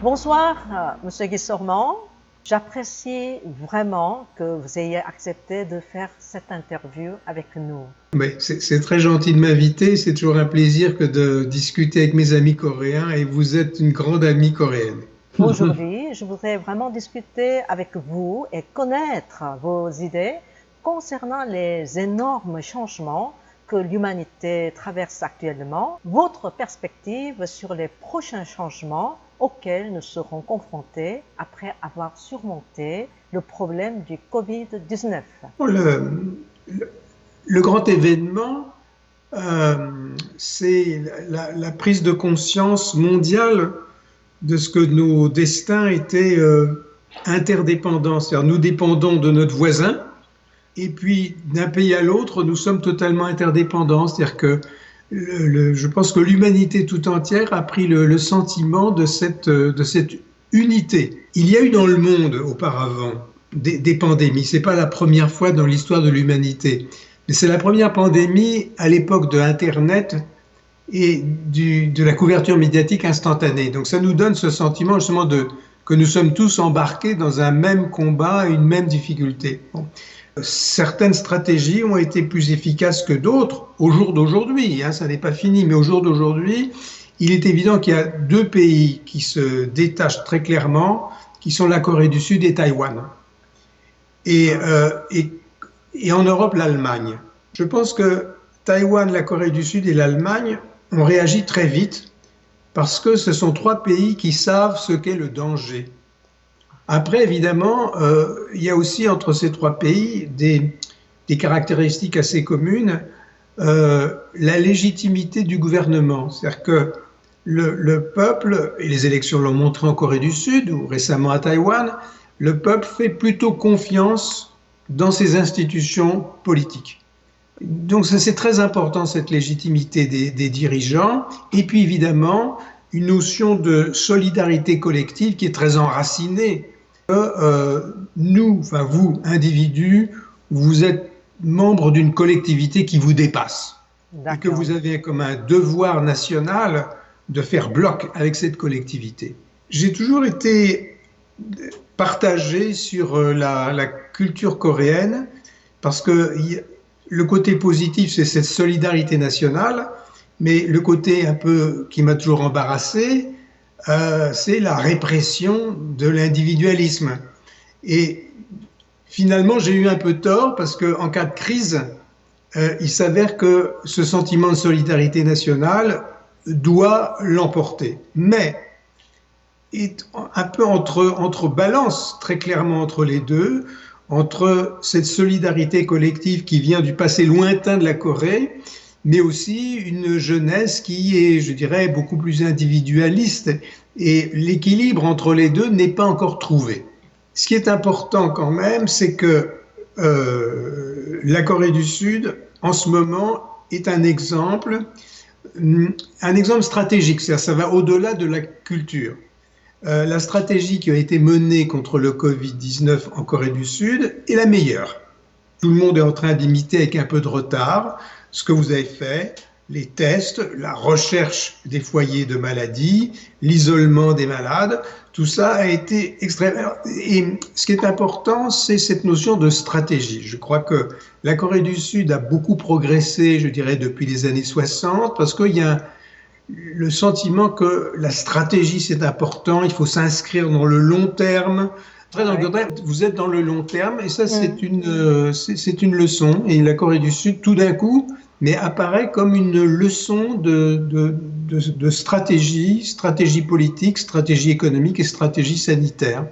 Bonsoir, Monsieur Guissormand. J'apprécie vraiment que vous ayez accepté de faire cette interview avec nous. C'est très gentil de m'inviter. C'est toujours un plaisir que de discuter avec mes amis coréens et vous êtes une grande amie coréenne. Aujourd'hui, je voudrais vraiment discuter avec vous et connaître vos idées concernant les énormes changements que l'humanité traverse actuellement, votre perspective sur les prochains changements auxquels nous serons confrontés après avoir surmonté le problème du Covid-19. Le grand événement, c'est la prise de conscience mondiale de ce que nos destins étaient interdépendants. C'est-à-dire nous dépendons de notre voisin, et puis d'un pays à l'autre, nous sommes totalement interdépendants. C'est-à-dire que je pense que l'humanité tout entière a pris le sentiment de cette unité. Il y a eu dans le monde auparavant des pandémies. C'est pas la première fois dans l'histoire de l'humanité, mais c'est la première pandémie à l'époque de Internet et de la couverture médiatique instantanée. Donc ça nous donne ce sentiment justement que nous sommes tous embarqués dans un même combat, une même difficulté. Bon. Certaines stratégies ont été plus efficaces que d'autres au jour d'aujourd'hui, ça n'est pas fini, mais au jour d'aujourd'hui, il est évident qu'il y a deux pays qui se détachent très clairement, qui sont la Corée du Sud et Taïwan. Et en Europe, l'Allemagne. Je pense que Taïwan, la Corée du Sud et l'Allemagne ont réagi très vite parce que ce sont trois pays qui savent ce qu'est le danger. Après, évidemment, il y a aussi entre ces trois pays des caractéristiques assez communes. La légitimité du gouvernement, c'est-à-dire que le peuple, et les élections l'ont montré en Corée du Sud ou récemment à Taïwan, le peuple fait plutôt confiance dans ses institutions politiques. Donc c'est très important, cette légitimité des dirigeants, et puis évidemment une notion de solidarité collective qui est très enracinée. Nous, enfin vous, individus, vous êtes membre d'une collectivité qui vous dépasse. Et que vous avez comme un devoir national de faire bloc avec cette collectivité. J'ai toujours été partagé sur la culture coréenne parce que le côté positif, c'est cette solidarité nationale, mais le côté un peu qui m'a toujours embarrassé, c'est la répression de l'individualisme. Et finalement, j'ai eu un peu tort parce qu'en cas de crise, il s'avère que ce sentiment de solidarité nationale doit l'emporter. Mais est un peu entre balance, très clairement entre les deux, entre cette solidarité collective qui vient du passé lointain de la Corée, mais aussi une jeunesse qui est, je dirais, beaucoup plus individualiste. Et l'équilibre entre les deux n'est pas encore trouvé. Ce qui est important quand même, c'est que la Corée du Sud, en ce moment, est un exemple stratégique. C'est-à-dire, ça va au-delà de la culture. La stratégie qui a été menée contre le Covid-19 en Corée du Sud est la meilleure. Tout le monde est en train d'imiter avec un peu de retard ce que vous avez fait, les tests, la recherche des foyers de maladies, l'isolement des malades, tout ça a été extrêmement... Et ce qui est important, c'est cette notion de stratégie. Je crois que la Corée du Sud a beaucoup progressé, je dirais, depuis les années 60, parce qu'il y a le sentiment que la stratégie, c'est important, il faut s'inscrire dans le long terme. Vous êtes dans le long terme, et ça, c'est une leçon. Et la Corée du Sud, tout d'un coup, mais apparaît comme une leçon de stratégie politique, stratégie économique et stratégie sanitaire.